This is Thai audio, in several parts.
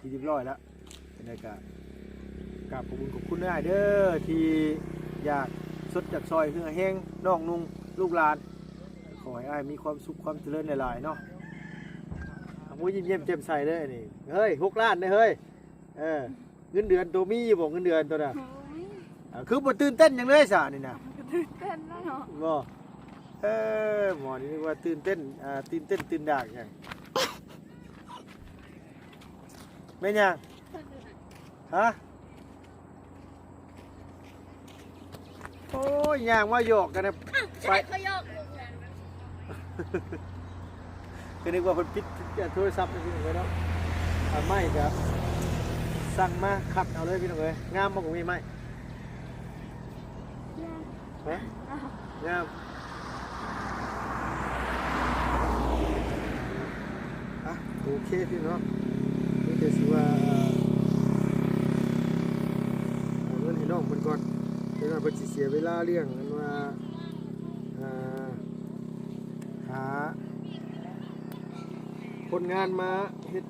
ที่เรียบร้อยแล้วเป็นไงกันกราบขอบคุณได้เด้อที่อยากสดจากซอยเฮือแห้งน้องนุ่งลูกหลานขอให้อ้ายมีความสุขความเจริญหลายๆเนาะมุ้ยยิ้มเยี่ยมเจ็มใส่เลยนี่เฮ้ย6 ล้านเลยเฮ้ยเงินเดือนตัวมีบอกเงินเดือนตัวน่ะคือบ่ตื่นเต้นอย่างเลยสะนี่นะตื่นเต้นแล้วเนาะบ่หมอนี่นึกว่าตื่นเต้นตื่นดากอย่างไม่ยังฮะโอ้ยย่างมาโยกกันนะไปเขายกคือนึกว่าเพิ่นปิดโทรศัพท์นี่พี่น้องเอ้ยเนาะไม่ครับสั่งมาขัดเอาเลยพี่น้องเอ้ยงามบ่บ่มีไม้ฮะงามโอเคพี่น้องนี่จะสิว่าเอาเงินให้น้องเพิ่นก่อนเดี๋ยวเพิ่นสิเสียเวลาเรื่องกันว่าหาคนงานมาเฮ็ด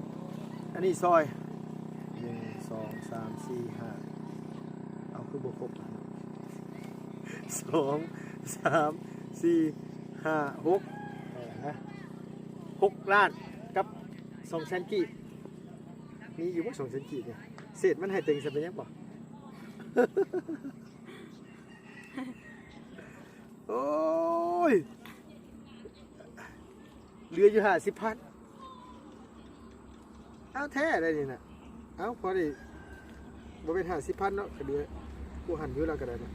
อันนี้ซอย1 2 3 4 5เอาคือบ่ครบ2 3 4 5 6นะ6 ล้านกับ200,000กีบมีอยู่ว่า200,000กีบเนี่ยเศษมันให้เต็งซะเป็นยังบ่ โอ้ยเหลืออยู่50,000เอาแท้ได้นี่น่ะเอาพอดีบ่เป็น50,000เนาะก็เหลือกูหันอยู่แล้วก็ได้เนาะ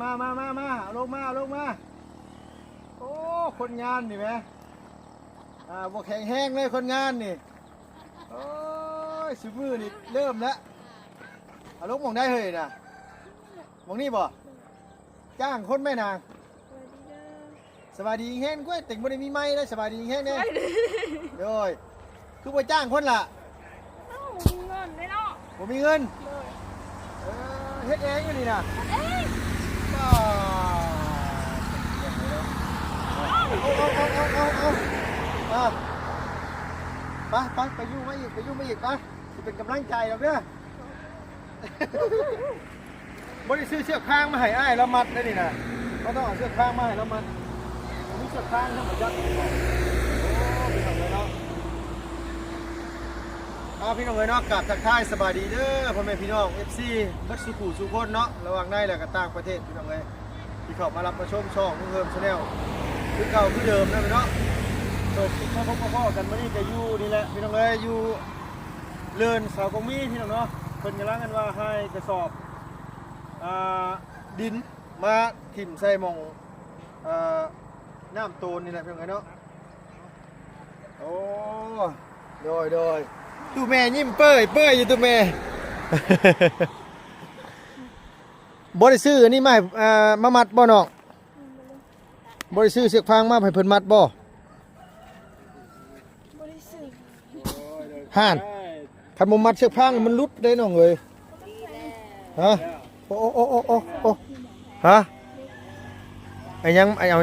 มาเอาลงมาโอ้คนงานนี่ไหมบวกแห้งเลยคนงานนี่โอ้ยสิมือนี่เริ่มแล้วเอาลงมองได้เฮ้ยนะมองนี่บ่จ้างคนแม่นางสบายดีแห้งกล้วยติ่งบ่ได้มีไม้เลยสบายดีแห้งเนี่ยโดยคือบ่จ้างคนล่ะมีเงินได้เนาะบ่มีเงินเฮ็ดเองอยู่นี่นะไปยุ่งมาอีกไปจะเป็นกำลังใจเราเนี่ยบริซื้อเชือกข้างมาให้อ้ายแล้วมัดได้ดินะเขาต้องเอาเชือกข้างมาให้แล้วมัดมีเชือกข้างทั้งหมดยัดโอ้พี่น้องเลยเนาะพี่น้องเลยเนาะกลับทักทายสบายดีเด้อพ่อแม่พี่น้อง FC บัดสุขุสุคนเนาะระหว่างในและก็ต่างประเทศพี่น้องเลยที่เข้ามารับมาชมช่องเพิ่มชาแนลคือเก่าคือเดิมนะพี่น้องจบพ่อกันมานี่จะอยู่นี่แหละพี่น้องเลยอยู่เลื่อนเสากงมีพี่น้องเนาะเพิ่นกำลังกันว่าให้กระสอบดินมาถิ่มใส่หม่องน้ำโตนนี่แหละพี่น้องเนาะโอ้โดยตู้แม่ยิ้มเป้ยอยู่ตู้แม่ บ่ได้ซื้ออันนี้มามัดบ่น้องบ่ได้ซื้อเสือกฟางมาให้เพิ่นมัดบ่ห่านคันบ่มัดเสือกฟางมันหลุดได้น้องเอ้ยฮะโอ้ฮะเอา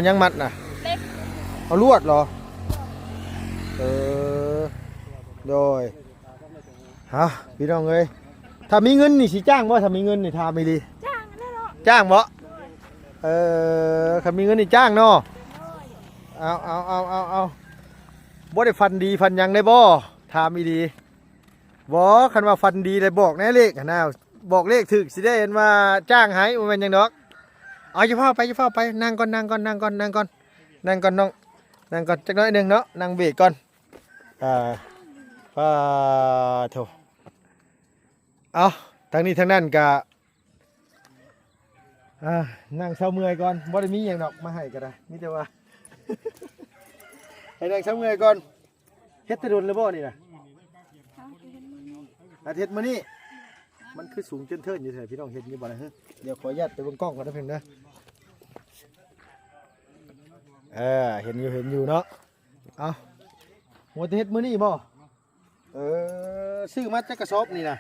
ยังมัดน่ะเอาลวดเหรอโดยฮะพี่น้องเอ้ยถ้ามีเงินนี่สิจ้างบ่ถ้ามีเงินนี่ทาไม่ดีจ้างบ่ถ้ามีเงินนี่จ้างเนาะเอาบ่ได้ฟันดีฟันยังได้บ่ทาไม่ดีบ่คันว่าฟันดีได้บอกแน่เลขนะบอกเลขถึกสิได้เห็นว่าจ้างให้บ่แม่นหยังดอกเอาอย่าพาไปนั่งก่อนน้องนั่งก่อนจักหน่อยนึงเนาะนั่งเบรกก่อนโถเอาทางนี้ทางนั้นกะนั่งเช้าเมื่อยก่อนบ่ได้มีอย่างดอกมาให้ก็ได้มีแต่ว่า ให้นั่งเช้าเมื่อยก่อนเฮ็ดตะดุนเลยบ่นี่นะอาทิตย์มื้อนี้มันคือสูงจนเทินอยู่แท้พี่น้องเห็นอยู่บ่ล่ะฮะเดี๋ยวขออนุญาตไปเบิ่งกล้องก่อนนะเพิ่นนะเห็นอยู่เนาะเอาหัวเฮ็ดมื้อนี้บ่ซื้อมาจักกระสอบนี่นะ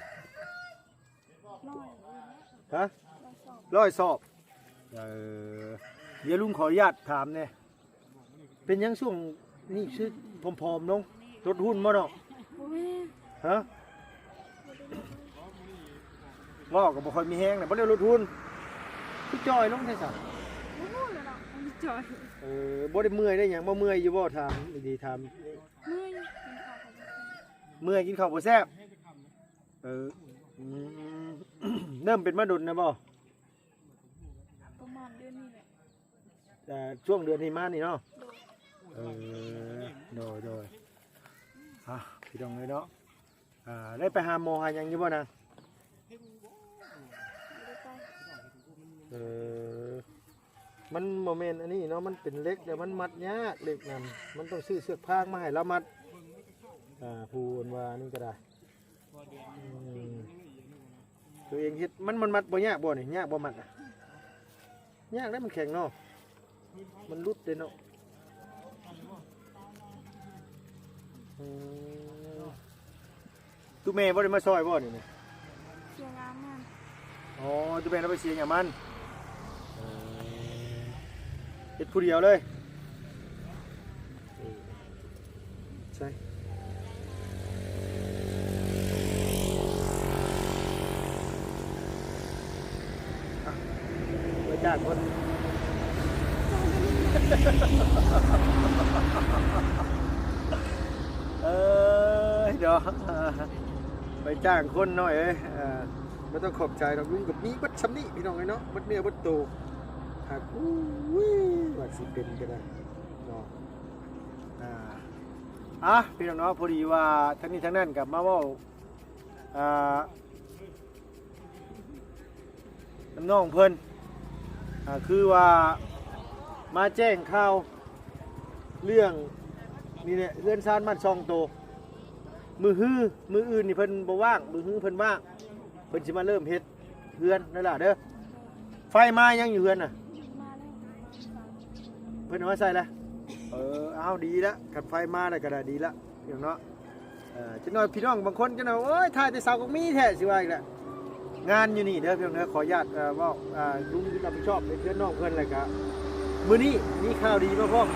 ฮะ เราสอบ 100 สอบเดี๋ยวลุงขออนุญาตถามแน่เป็นยังช่วงนี่ชื่อผอมๆน้องลดหุ้นบ่เนาะ โอ้ย ฮะว่าก็บ่ค่อยมีแฮงน่ะบ่ได้ลดหุ้นคือจอยลงแท้ซะ โอ้โหเลยเนาะมันจอย บ่ได้เมื่อยได้หยังบ่เมื่อยอยู่บ่ถามดีๆถาม เมื่อยกินข้าวกับเมื่อยกินข้าวบ่แซ่บอืม เริ่มเป็นมาดุลนะบ่ ประมาณเดือนนี้แหละ ช่วงเดือนนี้มานี่เนาะ โดย โดยพี่น้องเลยเนาะได้ไปหาหมอหาหยังอยู่บ่นาง ไม่ได้ไป มันโมเมนต์อันนี้เนาะมันเป็นเล็กเดี๋ยวมันมัดยากเล็กนั่นมันต้องซื้อเสือกพางมาให้เรามัดพูนว่านี่ก็ได้ตัวเองเฮ็ดมันมัดบ่ยากบ่นี่ยากบ่มัดอ่ะยากได้มันแข็งเนาะมันรุดเลยเนาะตู้แม่บ่ได้มาซอยบ่นี่นะ เชียร์งานมัน อ๋อตู้แม่เราไปเสียอย่างมันเฮ็ดผู้เดียวเลยใช่ไปจ้างคนเดี๋ยวไปจ้างคนหน่อยไม่ต้องขอบใจเราลุงกับนี้วัดชำนี่พี่น้องไงเนาะวัดเนื้อวัดโตหากวัดสิเป็นก็ได้เนาะพี่น้องเนาะพอดีว่าทั้งนี้ทั้งนั้นกับมาว่าน้องเพิ่นคือว่ามาแจ้งข่าวเรื่องนี่เนี่ยเลื่อนซานมันซองโตมืออื่นนี่เพิ่นบ่ว่างมือฮื้อเพิ่นว่างเพิ่นสิมาเริ่มเฮ็ดเฮือนนั่นล่ะเด้อไฟมายังอยู่เฮือนน่ะ มาแล้ว เพิ่นเอามาใส่แล้วเอาดีละกันไฟมาแล้วก็ได้ดีละอย่างเนาะจังน้อยพี่น้องบางคนจังน้อยโอ้ยถ่ายแต่เสาก็มีแท้สิว่าอีกแล้วงานอยู่นี่เด้อพี่น้องเด้อขออนุญาตว่าลุงที่รับผิดชอบเป็นเพื่อนน้องเพิ่นเลยครับมื้อนี้มีข่าวดีมาพร้อม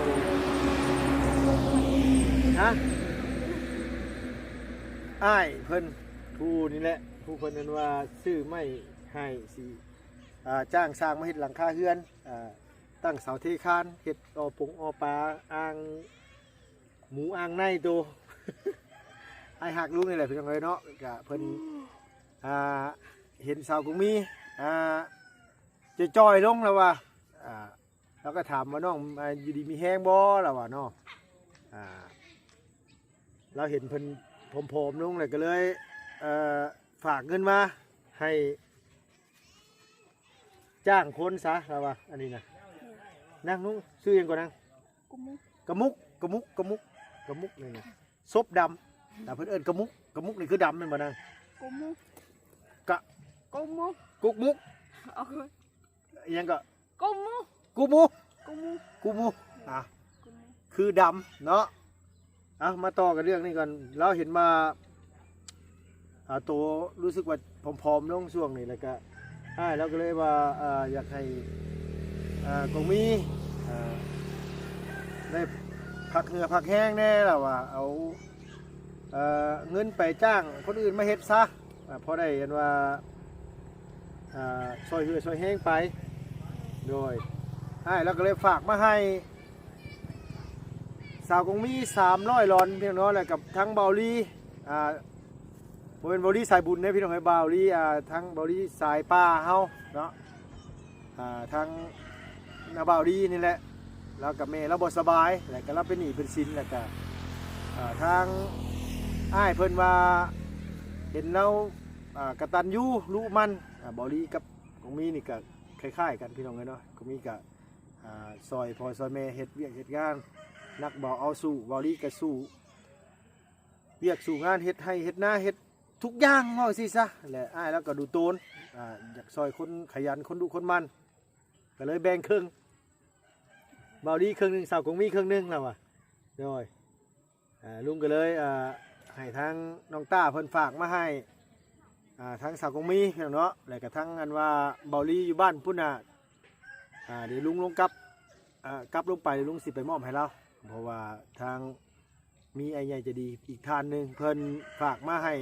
ฮะอ้ายเพิ่นผู้นี่แหละผู้เพิ่นนั้นว่าซื้อไม้ให้สิจ้างสร้างมาเฮ็ดหลังคาเฮือนตั้งเสาเทคานเฮ็ดอปลาอ่างหมูอ่างในตัว ไอ้หักลุงนี่แหละพี่น้องเอ้ยเนาะก็เพิ่นเห็นสาวกุ้งมีจะจอยลงแล้วว่าแล้วก็ถามว่าน้องอยู่ดีมีแห้งบ่แล้วว่าเนาะเราเห็นเพิ่นผอมๆลงเลยก็เลยฝากเงินมาให้จ้างคนซะแล้วว่าอันนี้นะนั่งนุ่งซื้อยังก่อนนั่ง กุมุ กระมุกนี่นะซบดำแต่เพิ่นเอิ้นกระมุกนี่คือดำแม่นบ่นั่ง กุมุ กะ กุมุ กุกมุก เอาเลย อิหยังก็ กุมุ กูมุ กุมุ กูมุกุมุ คือดำเนาะมาต่อกันเรื่องนี้ก่อนเราเห็นมาตัวรู้สึกว่าผอมๆลงช่วงนี้แล้วก็เราก็เลยว่าอยากให้กงมีได้พักเหงื่อพักแห้งแน่แล้วว่าเอาเงินไปจ้างคนอื่นมาเฮ็ดซะพอได้เห็นว่าซอยเหือซอยแห้งไปโดยเราก็เลยฝากมาให้สาวกงมี300 หลอนเพียงน้อยแหละกับทั้งเบาลีเป็นเบาลีสายบุญเนี่ยพี่น้องให้เบาลีทั้งเบาลีสายป่าเฮาเนาะทั้งนาเบาลีนี่แหละแล้วกับแม่เราบ่สบายแล้วก็เราเป็นหนี้เป็นสินแล้วก็ทางเพิ่นว่าเห็นเรากตัญญูรู้มันเบาลีกับกงมีนี่ก็คล้ายๆกันพี่น้องเนาะกงมีก็ซอยพอซอยแม่เฮ็ดเวียกเฮ็ดงานนักบ่เอาสู้บอลีก็สู้เรียกสู่งานเฮ็ดให้เฮ็ดหน้าเฮ็ดทุกอย่างว่าสิซะแหละแล้วก็ดูโตนอยากซอยคนขยันคนดูคนมันก็เลยแบ่งครึ่งบอลีครึ่งนึงสาวกงมีครึ่งนึงแล้วว่ะโดยลุงก็เลยให้ทางน้องต้าเพิ่นฝากมาให้ ทั้งสาวกงมีพี่น้องเนาะแล้วก็ทั้งอันว่าเบาลีอยู่บ้านพุ่นน่ะเดี๋ยวลุงลงกลับกลับลงไปลุงสิไปมอบให้เราเพราะว่าทางมีไอ้ใหญ่จะดีอีกทานหนึ่งเพิ่นฝากมาให้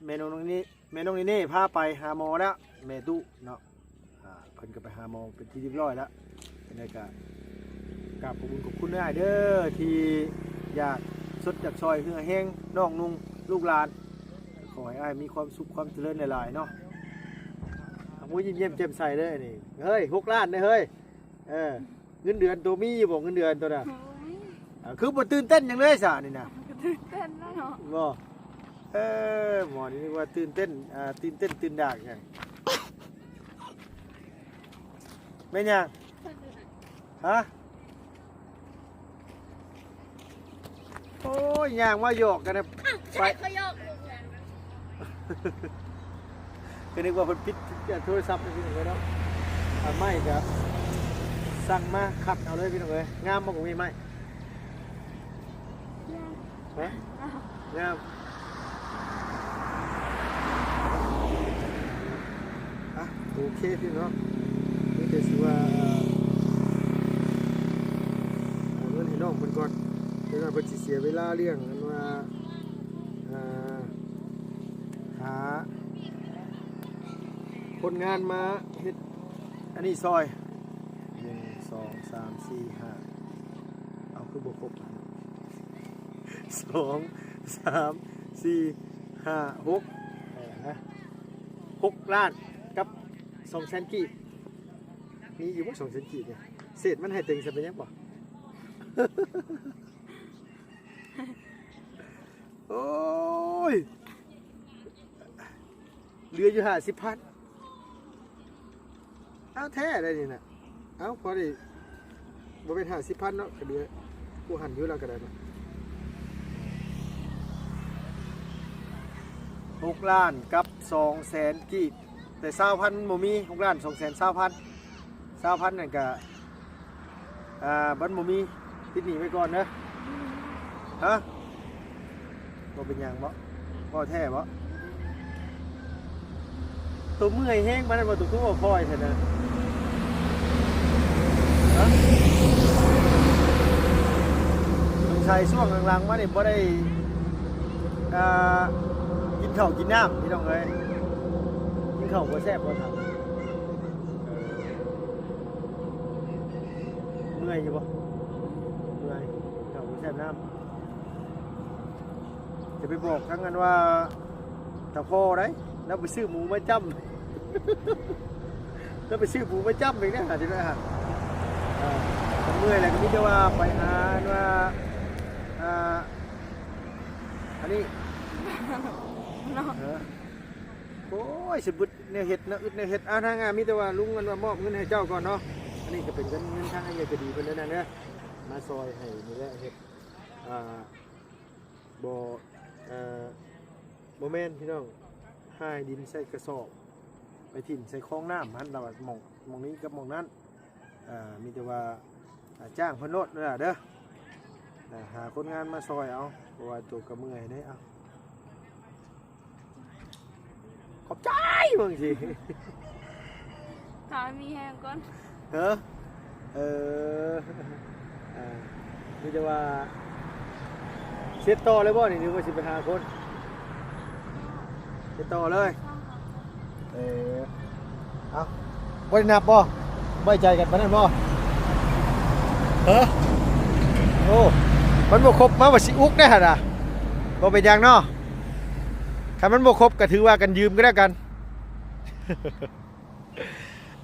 เมนูตรงนี้เมนูนี้พาไปหาหมอแล้วแม่ตุเนาะเพิ่นก็ไปหาหมอเป็นที่เรียบร้อยแล้วเป็นไงก็กราบขอบคุณได้เด้อที่อยากสดจากซอยเพื่อแห้งน้องนุ่งลูกหลานขอให้อ้ายมีความสุขความเจริญหลายๆเนาะมุ้ยยิ้มเยี่ยมเจ็มใส่เลยนี่เฮ้ย6 ล้านเลยเฮ้ยเงินเดือนตัวมีบอกเงินเดือนตัวน่ะคือบ่ตื่นเต้นอย่างเลยสะนี่นะ ตื่นเต้นแล้วเนาะ บ่หมอนี่นึกว่าตื่นเต้นตื่นดากอย่างไม่นยังฮะโอ้ยย่างมาหยอกกันนะไปก็หยอกก็นึกว่าเพิ่นปิดโทรศัพท์นี่พี่น้องเนาะไม่ก็สั่งมาขัดเอาเลยพี่น้องเอ้ยงามบ่มีไม้ฮะงามโอเคพี่น้องนี่แต่สิว่าเอาเงินให้น้องเพิ่นก่อนเดี๋ยวเพิ่นสิเสียเวลาเรื่องอันว่าหาคนงานมาเฮ็ดอันนี้ซอย1 2 3 4 5เอาคือบ่ครบ2 3 4 5 6นะ6 ล้านกับ200,000กีบมีอยู่ว่า200,000กีบเนี่ยเศษมันให้เต็งซะเป็นยังบ่ โอ้ยเหลืออยู่50,000เอาแท้ได้นี่น่ะเอาพอได้บ่เป็น50,000เนาะก็เหลือกูหันอยู่แล้วก็ได้เนาะ6 ล้านกับ200,000กีบแต่20,000บ่มี6 ล้าน200,000 20,000นั่นก็บันบ่มีติดหนี้ไว้ก่อนเด้อฮะบ่เป็นหยังบ่แท้บ่ตัวเมื่อยแห้งมันบ่ตัวคอยแท้นะฮะต้องใช้ช่วงหลังๆมานี่บ่ได้กินข้าวกินน้ำพี่น้องเอ้ยกินข้าวบ่แซ่บบ่ทำเมื่อยอยู่บ่เมื่อยข้าวบ่แซ่บน้ำจะไปบอกทั้งนั้นว่าตาพ่อได้แล้วไปซื้อหมูมาจ้ำ แล้วไปซื้อหมูมาจ้ำอีกเนี่ยหาที่ไหนฮะเมื่อยอะไรก็มิจะว่าไปหาว่าอันนี้โอ้ยสบุดเนี่ยเห็ดนะอึดเนี่ยเห็ดทางงานมิแต่ว่าลุงกันว่ามอบเงินให้เจ้าก่อนเนาะอันนี้ก็เป็นเงินทางให้ยายก็ดีเป็นแล้วนะเนี่ยมาซอยให้นี่แหละเห็ดบ่แม่นพี่น้องให้ดินใส่กระสอบไปถิ่มใส่คลองน้ำมันเรามองนี้กับมองนั้นมีแต่ว่าจ้างพนดเด้อหาคนงานมาซอยเอาเพราะว่าตัวกระเมื่อยได้เอาขอบใจบางที ถามมีแห้งก่อน มีแต่ว่าเช็ดต่อเลยบ่นี่นึกว่าสิไปหาคนเช็ดต่อเลยเอาบ่ได้นับบ่ไว้ใจกันปานนั้นบ่โอ้มันบ่ครบมาว่าสิอุกได้หั่นน่ะบ่เป็นหยังเนาะคันมันบ่ครบก็ถือว่ากันยืมก็แล้วกัน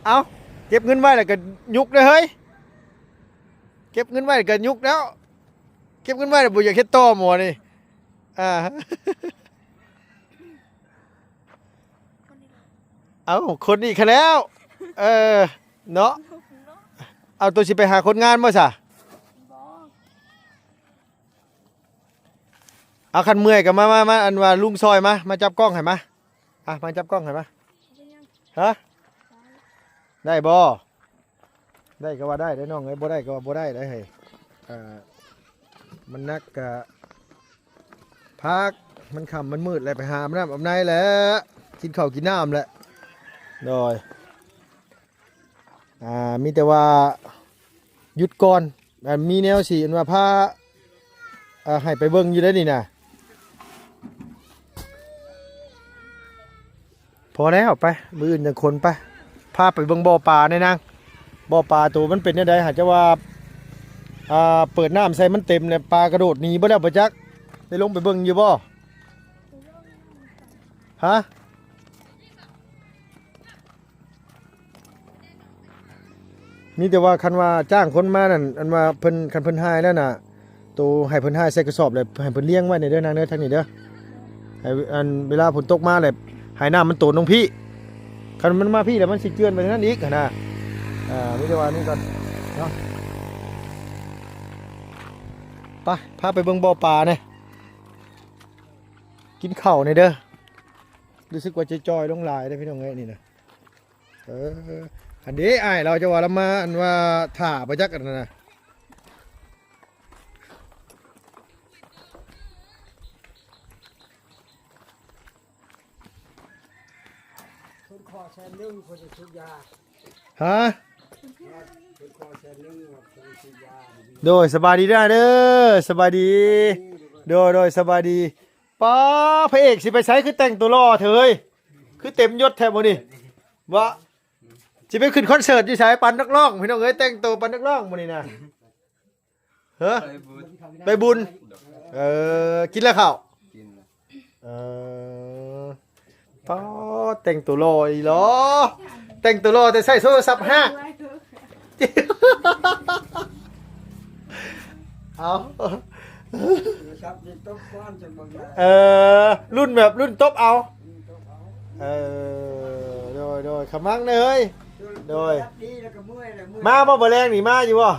เอาเก็บเงินไว้แล้วก็ยุกเด้อเฮ้ยเก็บเงินไว้ก็ยุกแล้วเก็บเงินไว้แล้วบ่อยากเฮ็ดต่อหมอนี่เอาคนอีกคะแล้วเนาะเอาตัวสิไปหาคนงานบ่ซะเอาคันเมื่อยก็มาอันว่าลุงซอยมาจับกล้องให้มามาจับกล้องให้มาฮะได้บ่ได้ก็ว่าได้น้องเอ้ยบ่ได้ก็ว่าบ่ได้เฮ้ยมันนักกะพัก มันค่ำมันมืดเลยไปหาน้ำอาบในแล้วกินข้าวกินน้ำแหละโดยมีแต่ว่าหยุดก่อนมีแนวสีอันว่าพาให้ไปเบิ่งอยู่ได้นี่นะพอแล้วไปมืออื่นจังคนไปพาไปเบิ่งบ่อปลาในนางบ่อปลาตัวมันเป็นยังไงหากจะว่าเปิดน้ำใส่มันเต็มเลยปลากระโดดหนีบ่แล้วปะจักได้ลงไปเบิ่งอยู่บ่ฮะมีแต่ว่าคันว่าจ้างคนมานั่นอันว่าเพิ่นคันเพิ่นหายแล้วน่ะตัวให้เพิ่นหายใส่กระสอบเลยให้เพิ่นเลี้ยงไว้ในเด้อนางเด้อทางนี้เด้อให้อันเวลาฝนตกมาเลยให้น้ำมันโตนลงพี่คันมันมาพี่แล้วมันสิเจือนไปทางนั้นอีกนะมีแต่ว่านี่ก่อนเนาะไปพาไปเบิ่งบ่อปลาเนี่ยกินข้าวในเด้อรู้สึกว่าจะจอยลงหลายได้พี่น้องเอ้ยนี่นะอันนี้อ้ายเราจะว่าเรามาอันว่าถ่าประจักษ์กันนะคนคอแชนนึงคนจะชุบยา ฮะ คนคอแชนนึงคนจะชุบยา โดยสบายดีเด้อเด้อสบายดีโดยสบายดีป้าพระเอกสิไปใช้คือแต่งตัวล่อเถยคือเต็มยศแทบบ่นี่วะจะไปขึ้นคอนเสิร์ตอยู่ใช้ปันนักร้องพี่น้องเอ้ยแต่งตัวปันนักร้องบ่นี่นะเฮ้อไปบุญกินแล้วข้าวป้าแต่งตัวล่ออีหรอแต่งตัวล่อแต่ใส่โทรศัพท์ห้าเอา ครับจะต้องก้อนจะบางอย่าง รุ่นแบบรุ่นตบเอาโดยขมังเลยโดย ดีแล้วก็เมื่อยเลยเมื่อย มาบ่แรงนี่มาอยู่บ่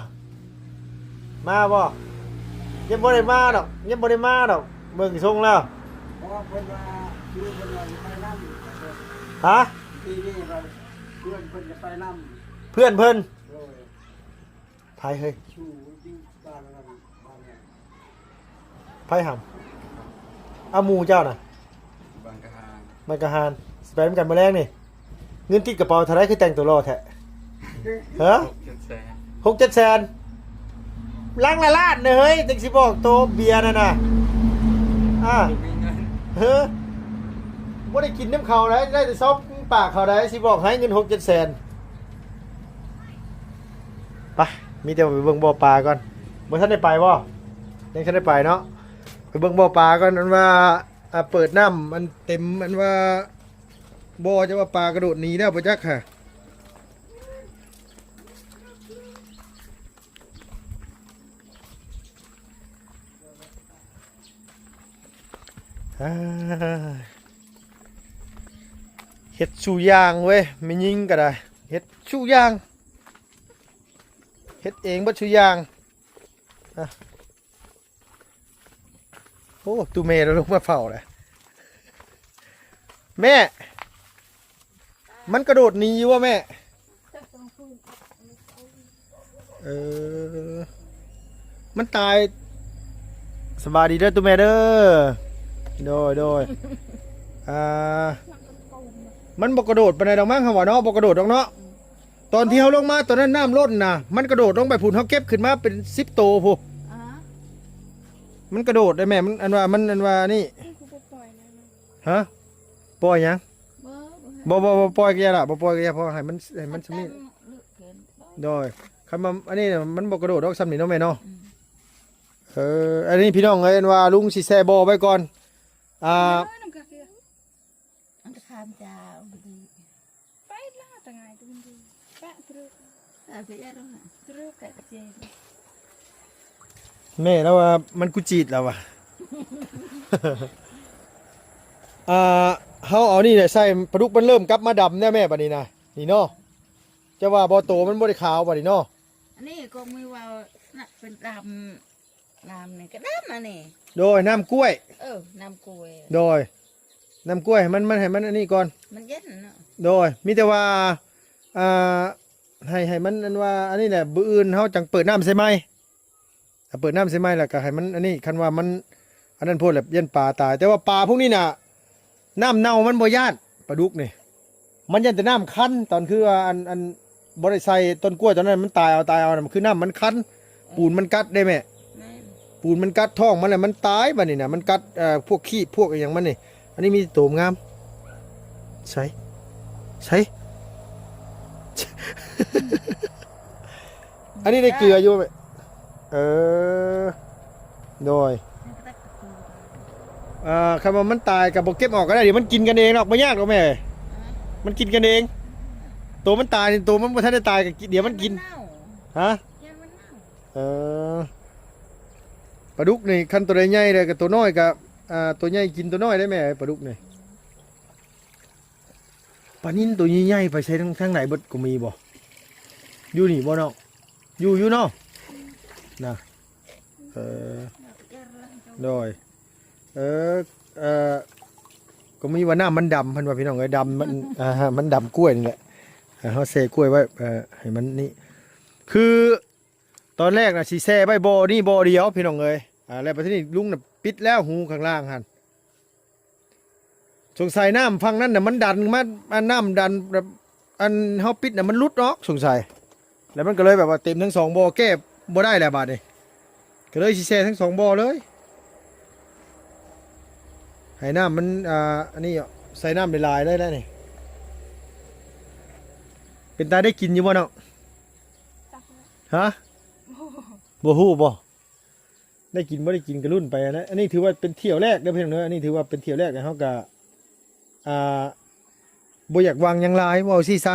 มาบ่ยังบ่ได้มาดอกยังบ่ได้มาดอกเบิ่งทรงแล้ว เพราะว่าเพิ่นว่าคือเพิ่นว่าไปนั่ง ฮะ ปีนี้เราเพื่อนเพิ่นจะไปนั่ง เพื่อนเพิ่น โดย ไผเฮ้ย ชูที่บ้านนั้นบ้านนั้น ไผหำเอาหมู่เจ้าน่ะ บางกะฮาน มันกะหานสิไปนำกันบ่แรงนี่เงินติดกระเป๋าเท่าไรคือแต่งตัวรอแท้ฮะ 6-7 แสน 6-7 แสนลังละล้านเฮ้ยจังสิบอกโตเบียร์นั่นน่ะมีเงิน เฮ้อบ่ได้กินน้ำเขาได้แต่ซอบปากเขาได้สิบอกให้เงิน6-7 แสนไปมีแต่ไปเบิ่งบ่อปลาก่อนบ่ทันได้ไปบ่ยังทันได้ไปเนาะไปเบิ่งบ่อปลาก่อนอันว่าเปิดน้ำมันเต็มอันว่าบ่จะว่าปลากระโดดหนีแล้วบ่จักค่ะเฮ็ดชูยางเว้ยไม่ยิงก็ได้เฮ็ดชูยางเฮ็ดเองบ่ชูยางโอ้ตูเมย์เราลงมาเฝ้าเลยแม่มันกระโดดหนีวะแม่มันตายสบายดีเด้อตูเมย์เด้อโดยมันบอกกระโดดไปในดอกมั้งเขาว่าเนาะบอกกระโดดดอกเนาะตอนที่เขาลงมาตอนนั้นน้ำล้นนะมันกระโดดลงไปผุนเขาเก็บขึ้นมาเป็น10 โตพูมันกระโดดได้แม่มันอันว่านี่ฮะปล่อยยังบ่ปล่อยแกล่ะบ่ปล่อยแกพอให้มันสมิโดยคันมาอันนี้เนี่ยมันบอกกระโดดดอกซ้ำนี่เนาะแม่เนาะอันนี้พี่น้องเอ้ยอันว่าลุงสิแซ่บ่ไว้ก่อนอันตะคามเจ้าไปล่าต่างไงตัวนี้แปะตรึกไปยัดลงตรึกแปะเจน แม่แล้วว่ามันกุจีดแล้วว่ะ เขาเอานี่เนี่ยใส่ปลาดุกมันเริ่มกลับมาดำแน่แม่บัดนี้นะนี่เนาะจะว่าบ่โตมันบ่ได้ขาวบัดนี้เนาะ อันนี้ก็มีว่าน่ะเป็นดำนี่ก็ดำอันนี้ โดยน้ำกล้วย น้ำกล้วย โดยน้ำกล้วยให้มันให้มันอันนี้ก่อน มันเย็นเนาะ โดยมีแต่ว่าให้มันอันว่าอันนี้แหละบื้ออื่นเขาจังเปิดน้ำใส่ไหมถ้าเปิดน้ำใส่ไหมแล้วก็ให้มันอันนี้คันว่ามัน อันนั้นพูดแบบยันปลาตายแต่ว่าปลาพวกนี้น่ะน้ำเน่ามันบ่ย่านปลาดุกนี่มันยันแต่น้ำคั้นตอนคือว่าอันบริไซต้นกล้วยตอนนั้นมันตายเอาน่ะมันคือน้ำมันคั้นปูนมันกัดได้ไหม แม่ ปูนมันกัดท้องมันเลยมันตายบัดนี้น่ะมันกัดพวกขี้พวกอย่างมันนี่อันนี้มีโตมงามใช่อันนี้ได้เกลืออยู่ไหมโดยคำว่ามันตายกับบอกเก็บออกก็ได้เดี๋ยวมันกินกันเองหรอกไม่ยากหรอกแม่มันกินกันเองตัวมันตายตัวมันไม่ทันได้ตายกับเดี๋ยวมันกินฮะปลาดุกนี่คันตัวใหญ่เลยกับตัวน้อยกับตัวใหญ่กินตัวน้อยได้ไหมปลาดุกนี่ปลานิ่นตัวใหญ่ๆไปใช้ทั้งไหนบดก็มีบ่อยู่นี่บ่เนาะอยู่เนาะนะโดยก็มีว่าหน้ามันดำพันว่าพี่น้องไอ้ดำมันมันดำกล้วยนี่แหละเขาเซ่กล้วยไว้ให้มันนี่คือตอนแรกนะสีแซ่ไว้บ่อนี่บ่อเดียวพี่น้องเอ้ยแล้วไปที่นี่ลุงน่ะปิดแล้วหูข้างล่างหันสงสัยน้ำฟังนั้นน่ะมันดันมันน้ำดันแบบอันเขาปิดน่ะมันลุดเนาะสงสัยแล้วมันก็เลยแบบว่าเต็มทั้งสองบ่อแก้บ่ได้แล้วบาดนี้ก็เลยสีแซ่ทั้งสองบ่อเลยให้น้ำมันอันนี้ใส่น้ำลายได้นี่เป็นตาได้กินอยู่บ่เนาะฮะบ่ฮู้บ่ได้กินบ่ได้กินกระรุ่นไปนะอันนี้ถือว่าเป็นเที่ยวแรกเด้อเพื่อนเด้ออันนี้ถือว่าเป็นเที่ยวแรกนะเฮาก็บ่อยากวางยังลายว่าเอาซี่ซะ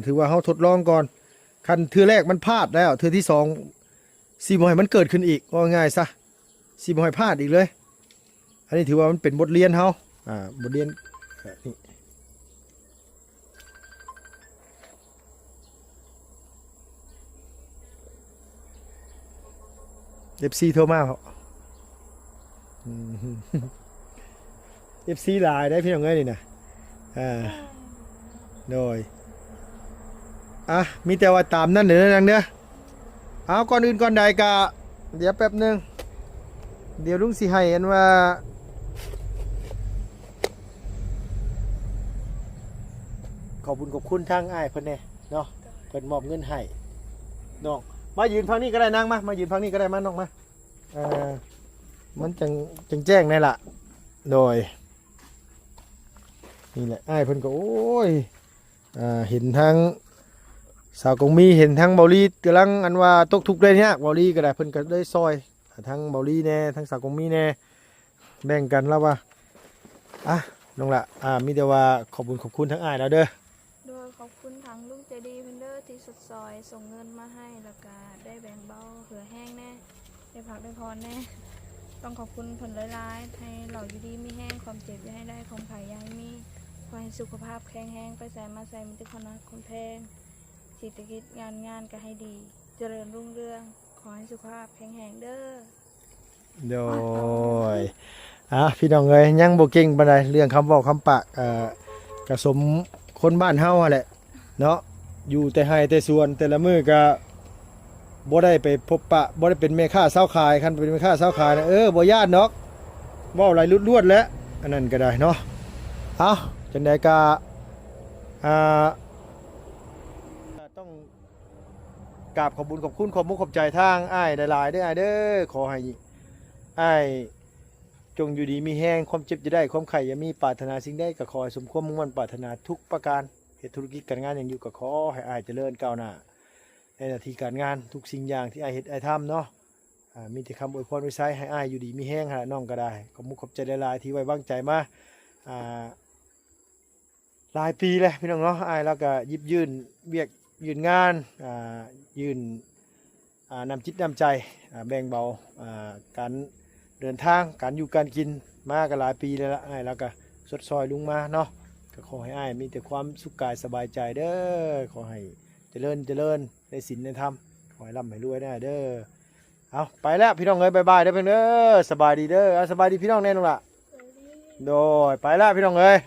ถือว่าเฮาทดลองก่อนคันเทื่อแรกมันพลาดแล้วเทื่อที่สองสิบ่ให้มันเกิดขึ้นอีกว่าง่ายซะสิบ่ให้พลาดอีกเลยอันนี้ถือว่ามันเป็นบทเรียนเฮาบทเรียนนี่FC โทรมาเขาFC หลายได้พี่น้องเอ้ยนี่นะโดยมีแต่ว่าตามนั่นเด้อนังเด้อเอาก่อนอื่นก่อนใดกะเดี๋ยวแป๊บนึงเดี๋ยวลุงสิให้อันว่าขอบคุณทางอ้ายเพิ่นแน่เนาะเพิ่นมอบเงินให้น้องมายืนฝั่งนี้ก็ได้นางมายืนฝั่งนี้ก็ได้มาน้องมามันจังแจ้งในล่ะโดยนี่แหละอ้ายเพิ่นก็โอ้ยเห็นทางสาวกงมีเห็นทางเบาลีกำลังอันว่าตกทุกข์ได้เนี่ยเบาลีก็ได้เพิ่นก็ได้ซอยทั้งเบาลีแน่ทั้งสาวกงมีแน่แบ่งกันแล้วว่าน้องละมีแต่ว่าขอบคุณทั้งอ้ายแล้วเด้อโดยขอบคุณทางลุงใจดีเพิ่นเด้อที่สุดซอยส่งเงินมาให้แล้วก็ได้แบ่งเบาเหือแห้งแน่ได้พักได้พรแน่ต้องขอบคุณผลหลายๆให้เราอยู่ดีมีแห้งความเจ็บอย่าให้ได้ความขายอย่าให้มีขอให้สุขภาพแข็งแรงไปใส่มาใส่มีแต่คนรักคนแพงเศรษฐกิจงานก็ให้ดีเจริญรุ่งเรืองขอให้สุขภาพแข็งแรงเด้อโดยพี่น้องเอ้ยยังบ่เก่งปานใดเรื่องคำเว้าคำปากกระสมคนบ้านเฮาแหละเนาะอยู่แต่ไห้แต่สวนแต่ละมื้อก็บ่ได้ไปพบปะบ่ได้เป็นแม่ค้าเช้าขายคันเป็นแม่ค้าเช้าขายนะบ่ญาติเนาะเว้าไหลลวดๆแล้วอันนั้นก็ได้เนาะจังได๋ก็ต้องกราบขอบคุณขอบมุกขอบใจทางอ้ายหลายๆเด้ออ้ายเด้อขอให้อ้ายจงอยู่ดีมีแห้งความเจ็บจะได้ความไข่อย่ามีปรารถนาสิ่งใดก็ขอให้สมความมุ่งมั่นปรารถนาทุกประการเหตุธุรกิจการงานอย่างอยู่ก็ขอให้อ้ายเจริญก้าวหน้าในหน้าที่การงานทุกสิ่งอย่างที่อ้ายเฮ็ดอ้ายทำเนาะมีแต่คำอวยพรไว้ใช้ให้อ้ายอยู่ดีมีแห้งหาน้องก็ได้ขอบมุกขอบใจหลายๆที่ไว้วางใจมาหลายปีแล้วพี่น้องเนาะอ้ายแล้วก็ยิบยื่นเวียกยื่นงานยื่นนำจิตนำใจแบ่งเบาการเดินทางการอยู่การกินมากันหลายปีแล้วอ้ายแล้วก็สดซอยลุงมาเนาะก็ขอให้อ้ายมีแต่ความสุขกายสบายใจเด้อขอให้เจริญในศีลในธรรมขอให้ร่ำให้รวยได้เด้อเอาไปแล้วพี่น้องเอ้ยบายเด้อเพื่อนเด้อสบายดีเด้อสบายดีพี่น้องแน่นอนล่ะโดยไปแล้วพี่น้องเอ้ย